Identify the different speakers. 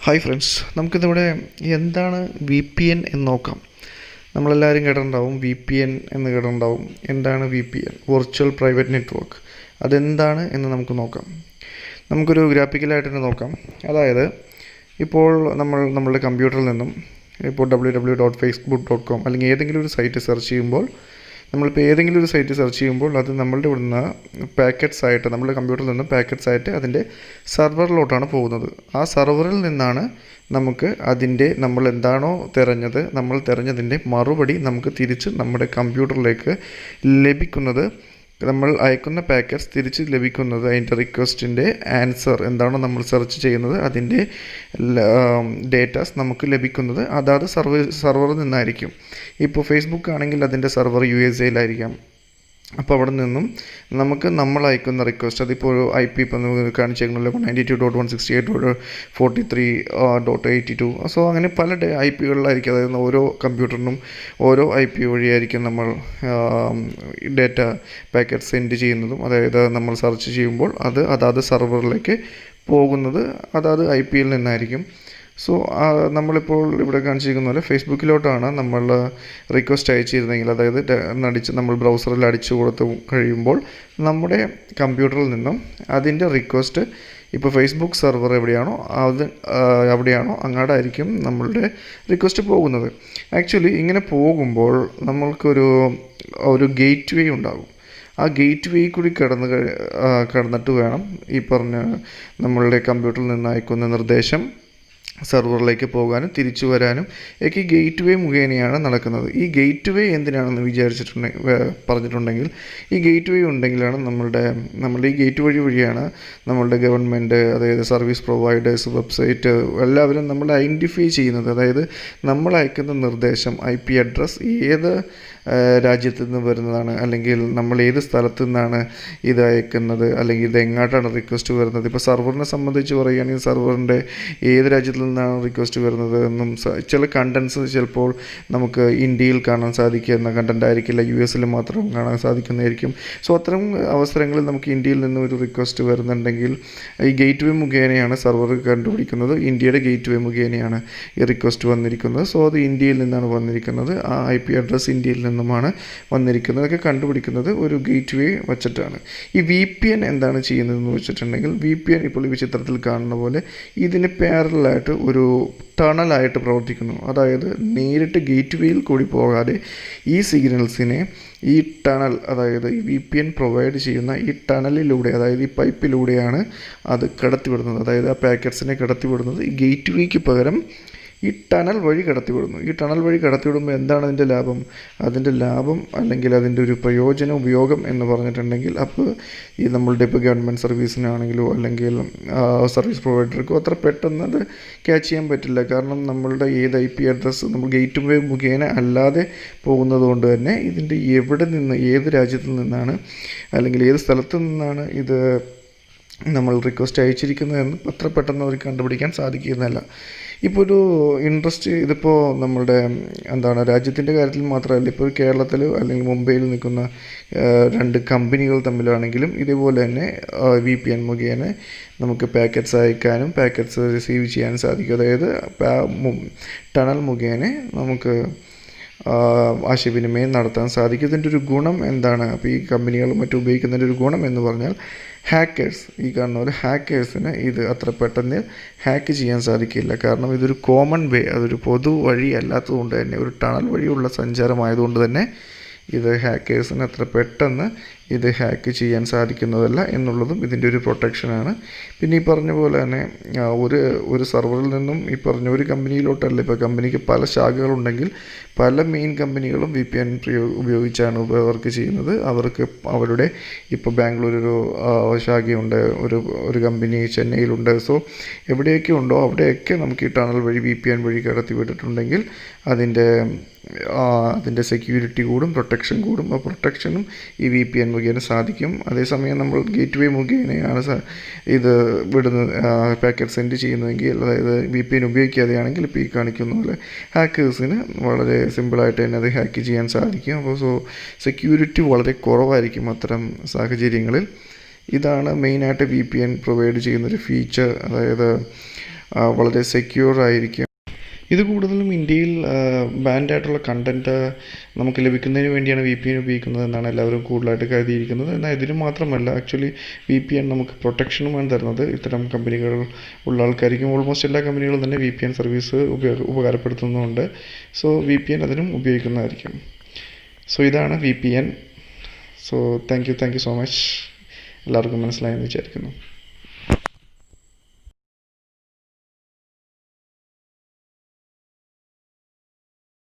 Speaker 1: Hi friends, നമുക്കിന്നിവിടെ എന്താണ് VPN എന്ന് നോക്കാം. നമ്മളെല്ലാവരും കേട്ടിട്ടുണ്ടാവും, VPN എന്ന് കേട്ടിട്ടുണ്ടാവും. എന്താണ് VPN? Virtual private network. അതെന്താണ് എന്ന് നമുക്ക് നോക്കാം. നമുക്കൊരു ഗ്രാഫിക്കലായിട്ട് തന്നെ നോക്കാം. അതായത് ഇപ്പോൾ നമ്മളുടെ കമ്പ്യൂട്ടറിൽ നിന്നും ഇപ്പോൾ www.facebook.com അല്ലെങ്കിൽ ഏതെങ്കിലും ഒരു സൈറ്റ് സെർച്ച് ചെയ്യുമ്പോൾ, നമ്മളിപ്പോൾ ഏതെങ്കിലും ഒരു സൈറ്റ് സെർച്ച് ചെയ്യുമ്പോൾ അത് നമ്മളുടെ ഇവിടുന്ന് പാക്കറ്റ്സ് ആയിട്ട്, നമ്മുടെ കമ്പ്യൂട്ടറിൽ നിന്ന് പാക്കറ്റ്സ് ആയിട്ട് അതിൻ്റെ സെർവറിലോട്ടാണ് പോകുന്നത്. ആ സെർവറിൽ നിന്നാണ് നമുക്ക് നമ്മൾ എന്താണോ നമ്മൾ തിരഞ്ഞതിൻ്റെ മറുപടി നമുക്ക് തിരിച്ച് നമ്മുടെ കമ്പ്യൂട്ടറിലേക്ക് ലഭിക്കുന്നത്. നമ്മൾ അയക്കുന്ന പാക്കറ്റ്സ് തിരിച്ച് ലഭിക്കുന്നത്, അതിൻ്റെ റിക്വസ്റ്റിൻ്റെ ആൻസർ എന്താണോ നമ്മൾ സെർച്ച് ചെയ്യുന്നത് അതിൻ്റെ ഡേറ്റാസ് നമുക്ക് ലഭിക്കുന്നത് അതാത് സെർവറിൽ നിന്നായിരിക്കും. ഇപ്പോൾ ഫേസ്ബുക്ക് ആണെങ്കിൽ അതിൻ്റെ സെർവർ USA അപ്പോൾ അവിടെ നിന്നും നമ്മൾ അയക്കുന്ന റിക്വസ്റ്റ്, അതിപ്പോൾ IP ഇപ്പോൾ നമുക്ക് കാണിച്ചേക്കുന്നല്ലോ 192.168.43.82. സോ അങ്ങനെ പല IP-കളിലായിരിക്കും. അതായത് ഓരോ കമ്പ്യൂട്ടറിനും ഓരോ IP വഴിയായിരിക്കും നമ്മൾ ഡേറ്റ പാക്കറ്റ് സെൻഡ് ചെയ്യുന്നതും. അതായത് നമ്മൾ സെർച്ച് ചെയ്യുമ്പോൾ അതാത് സെർവറിലേക്ക് പോകുന്നത് അതാത് IP-യിൽ നിന്നായിരിക്കും. സോ നമ്മളിപ്പോൾ ഇവിടെ കാണിച്ചിരിക്കുന്ന പോലെ ഫേസ്ബുക്കിലോട്ടാണ് നമ്മൾ റിക്വസ്റ്റ് അയച്ചിരുന്നെങ്കിൽ, അതായത് നമ്മൾ ബ്രൗസറിൽ അടിച്ചു കൊടുത്ത് കഴിയുമ്പോൾ നമ്മുടെ കമ്പ്യൂട്ടറിൽ നിന്നും അതിൻ്റെ റിക്വസ്റ്റ് ഇപ്പോൾ ഫേസ്ബുക്ക് സെർവർ എവിടെയാണോ അങ്ങോട്ടായിരിക്കും നമ്മളുടെ റിക്വസ്റ്റ് പോകുന്നത്. ആക്ച്വലി ഇങ്ങനെ പോകുമ്പോൾ നമ്മൾക്കൊരു ഗേറ്റ് വേ ഉണ്ടാകും. ആ ഗേറ്റ് വേ കൂടി കടന്നിട്ട് വേണം ഈ പറഞ്ഞ നമ്മളുടെ കമ്പ്യൂട്ടറിൽ നിന്ന് അയക്കുന്ന നിർദ്ദേശം സെർവറിലേക്ക് പോകാനും തിരിച്ചു വരാനും ഒക്കെ ഈ ഗേറ്റ് വേ മുഖേനയാണ് നടക്കുന്നത്. ഈ ഗേറ്റ് വേ എന്തിനാണെന്ന് പറഞ്ഞിട്ടുണ്ടെങ്കിൽ, ഈ ഗേറ്റ് വേ ഉണ്ടെങ്കിലാണ് നമ്മളുടെ ഈ ഗേറ്റ് വഴിയാണ് നമ്മളുടെ ഗവൺമെൻറ്, അതായത് സർവീസ് പ്രൊവൈഡേഴ്സ്, വെബ്സൈറ്റ് എല്ലാവരും നമ്മൾ ഐഡൻറ്റിഫൈ ചെയ്യുന്നത്. അതായത് നമ്മൾ അയക്കുന്ന നിർദ്ദേശം IP അഡ്രസ്സ് ഏത് രാജ്യത്ത് നിന്ന് വരുന്നതാണ്, അല്ലെങ്കിൽ നമ്മൾ ഏത് സ്ഥലത്തു നിന്നാണ് ഇത് അയക്കുന്നത്, അല്ലെങ്കിൽ ഇത് എങ്ങോട്ടാണ് റിക്വസ്റ്റ് വരുന്നത്. ഇപ്പോൾ സെർവറിനെ സംബന്ധിച്ച് പറയുകയാണെങ്കിൽ സെർവറിൻ്റെ ഏത് രാജ്യത്തിൽ നിന്നാണ് റിക്വസ്റ്റ് വരുന്നത് എന്നും, ചില കണ്ടൻസ് ചിലപ്പോൾ നമുക്ക് ഇന്ത്യയിൽ കാണാൻ സാധിക്കുന്ന കണ്ടൻ്റ് ആയിരിക്കില്ല, US മാത്രം കാണാൻ സാധിക്കുന്നതായിരിക്കും. സോ അത്തരം അവസരങ്ങളിൽ നമുക്ക് ഇന്ത്യയിൽ നിന്ന് ഒരു റിക്വസ്റ്റ് വരുന്നുണ്ടെങ്കിൽ ഈ ഗേറ്റ് വേ മുഖേനയാണ് സെർവർ കണ്ടുപിടിക്കുന്നത്. ഇന്ത്യയുടെ ഗേറ്റ് വേ മുഖേനയാണ് ഈ റിക്വസ്റ്റ് വന്നിരിക്കുന്നത്. സോ അത് ഇന്ത്യയിൽ നിന്നാണ് വന്നിരിക്കുന്നത്. ആ IP അഡ്രസ്സ് ഇന്ത്യയിൽ നിന്നുമാണ് വന്നിരിക്കുന്നത്. അതൊക്കെ കണ്ടുപിടിക്കുന്നത് ഒരു ഗേറ്റ് വേ വച്ചിട്ടാണ്. ഈ VPN എന്താണ് ചെയ്യുന്നതെന്ന് വെച്ചിട്ടുണ്ടെങ്കിൽ, VPN ഇപ്പോൾ ഈ ചിത്രത്തിൽ കാണുന്ന പോലെ ഇതിന് പാരലായിട്ട് ഒരു ടണലായിട്ട് പ്രവർത്തിക്കുന്നു. അതായത് നേരിട്ട് ഗേറ്റ് വേയിൽ കൂടി പോകാതെ ഈ സിഗ്നൽസിനെ ഈ ടണൽ, അതായത് ഈ VPN പ്രൊവൈഡ് ചെയ്യുന്ന ഈ ടണലിലൂടെ, അതായത് ഈ പൈപ്പിലൂടെയാണ് അത് കടത്തിവിടുന്നത്. അതായത് ആ പാക്കറ്റ്സിനെ കടത്തിവിടുന്നത് ഈ ഗേറ്റ് വേക്ക് പകരം ഈ ടണൽ വഴി കടത്തിവിടുന്നു. ഈ ടണൽ വഴി കടത്തിവിടുമ്പോൾ എന്താണ് അതിൻ്റെ ലാഭം അല്ലെങ്കിൽ അതിൻ്റെ ഒരു ഉപയോഗം എന്ന് പറഞ്ഞിട്ടുണ്ടെങ്കിൽ, അപ്പോൾ ഈ നമ്മളുടെ ഇപ്പോൾ ഗവൺമെൻറ് സർവീസിനാണെങ്കിലോ അല്ലെങ്കിൽ സർവീസ് പ്രൊവൈഡർക്കോ അത്ര പെട്ടെന്ന് അത് ക്യാച്ച് ചെയ്യാൻ പറ്റില്ല. കാരണം നമ്മളുടെ ഏത് IP അഡ്രസ്സ് നമ്മൾ ഗേറ്റ് വേ മുഖേന അല്ലാതെ പോകുന്നത് കൊണ്ട് തന്നെ ഇതിൻ്റെ എവിടെ നിന്ന്, ഏത് രാജ്യത്തു നിന്നാണ് അല്ലെങ്കിൽ ഏത് സ്ഥലത്തു നിന്നാണ് ഇത് നമ്മൾ റിക്വസ്റ്റ് അയച്ചിരിക്കുന്നതെന്ന് അത്ര പെട്ടെന്ന് അവർക്ക് കണ്ടുപിടിക്കാൻ സാധിക്കുന്നതല്ല. ഇപ്പോൾ ഒരു ഇതിപ്പോൾ നമ്മളുടെ രാജ്യത്തിൻ്റെ കാര്യത്തിൽ മാത്രമല്ല, ഇപ്പോൾ കേരളത്തിൽ അല്ലെങ്കിൽ മുംബൈയിൽ നിൽക്കുന്ന രണ്ട് കമ്പനികൾ തമ്മിലാണെങ്കിലും ഇതേപോലെ തന്നെ VPN മുഖേന നമുക്ക് പാക്കറ്റ്സ് അയക്കാനും പാക്കറ്റ്സ് റിസീവ് ചെയ്യാനും സാധിക്കും. അതായത് ടണൽ മുഖേന നമുക്ക് ആശയവിനിമയം നടത്താൻ സാധിക്കും. ഇതിൻ്റെ ഒരു ഗുണം എന്താണ്? അപ്പോൾ ഈ കമ്പനികളും മറ്റും ഉപയോഗിക്കുന്നതിൻ്റെ ഒരു ഗുണം എന്ന് പറഞ്ഞാൽ, ഈ കാണുന്ന പോലെ ഹാക്കേഴ്സിന് ഇത് അത്ര പെട്ടെന്ന് ഹാക്ക് ചെയ്യാൻ സാധിക്കില്ല. കാരണം ഇതൊരു കോമൺ വേ, അതൊരു പൊതു വഴി അല്ലാത്തതുകൊണ്ട് തന്നെ, ഒരു ടണൽ വഴിയുള്ള സഞ്ചാരമായതുകൊണ്ട് തന്നെ ഇത് ഹാക്കേഴ്സിന് അത്ര പെട്ടെന്ന് ഇത് ഹാക്ക് ചെയ്യാൻ സാധിക്കുന്നതല്ല എന്നുള്ളതും ഇതിൻ്റെ ഒരു പ്രൊട്ടക്ഷനാണ്. പിന്നെ ഈ പറഞ്ഞ പോലെ തന്നെ ഒരു സെർവറിൽ നിന്നും ഈ പറഞ്ഞ ഒരു കമ്പനിയിലോട്ടല്ല, ഇപ്പോൾ കമ്പനിക്ക് പല ശാഖകളുണ്ടെങ്കിൽ പല മെയിൻ കമ്പനികളും VPN ഉപയോഗിച്ചാണ് വർക്ക് ചെയ്യുന്നത്. അവരുടെ ഇപ്പോൾ ബാംഗ്ലൂർ ഒരു ശാഖയുണ്ട്, ഒരു കമ്പനി ചെന്നൈയിലുണ്ട്. സോ എവിടെയൊക്കെ ഉണ്ടോ അവിടെയൊക്കെ നമുക്ക് ഈ ടണൽ വഴി VPN വഴി കടത്തി വിട്ടിട്ടുണ്ടെങ്കിൽ അതിൻ്റെ സെക്യൂരിറ്റി കൂടും, പ്രൊട്ടക്ഷൻ കൂടും. ആ പ്രൊട്ടക്ഷനും ഈ VPN മുഖേന സാധിക്കും. അതേസമയം നമ്മൾ ഗേറ്റ് വേ മുഖേനയാണ് ഇത് പാക്കറ്റ് സെൻഡ് ചെയ്യുന്നതെങ്കിൽ, അതായത് VPN ഉപയോഗിക്കാതെയാണെങ്കിൽ ഇപ്പോൾ ഈ കാണിക്കുന്ന പോലെ ഹാക്കേഴ്സിന് വളരെ സിമ്പിളായിട്ട് തന്നെ അത് ഹാക്ക് ചെയ്യാൻ സാധിക്കും. അപ്പോൾ സെക്യൂരിറ്റി വളരെ കുറവായിരിക്കും അത്തരം സാഹചര്യങ്ങളിൽ. ഇതാണ് മെയിനായിട്ട് VPN പ്രൊവൈഡ് ചെയ്യുന്നൊരു ഫീച്ചർ. അതായത് വളരെ സെക്യൂർ ആയിരിക്കും. ഇത് കൂടുതലും ഇന്ത്യയിൽ ബാൻഡായിട്ടുള്ള കണ്ടൻറ്റ് നമുക്ക് ലഭിക്കുന്നതിന് വേണ്ടിയാണ് VPN ഉപയോഗിക്കുന്നത് എന്നാണ് എല്ലാവരും കൂടുതലായിട്ട് കരുതിയിരിക്കുന്നത്. എന്നാൽ ഇതിന് മാത്രമല്ല, ആക്ച്വലി VPN നമുക്ക് പ്രൊട്ടക്ഷനുമാണ് തരുന്നത്. ഇത്തരം കമ്പനികൾ ഉള്ള ആൾക്കാർക്കും ഓൾമോസ്റ്റ് എല്ലാ കമ്പനികളും തന്നെ VPN സർവീസ് ഉപകാരപ്പെടുത്തുന്നുണ്ട്. സോ VPN അതിനും ഉപയോഗിക്കുന്നതായിരിക്കും. സോ ഇതാണ് VPN. So thank you so much. എല്ലാവർക്കും മനസ്സിലായെന്ന് വിചാരിക്കുന്നു.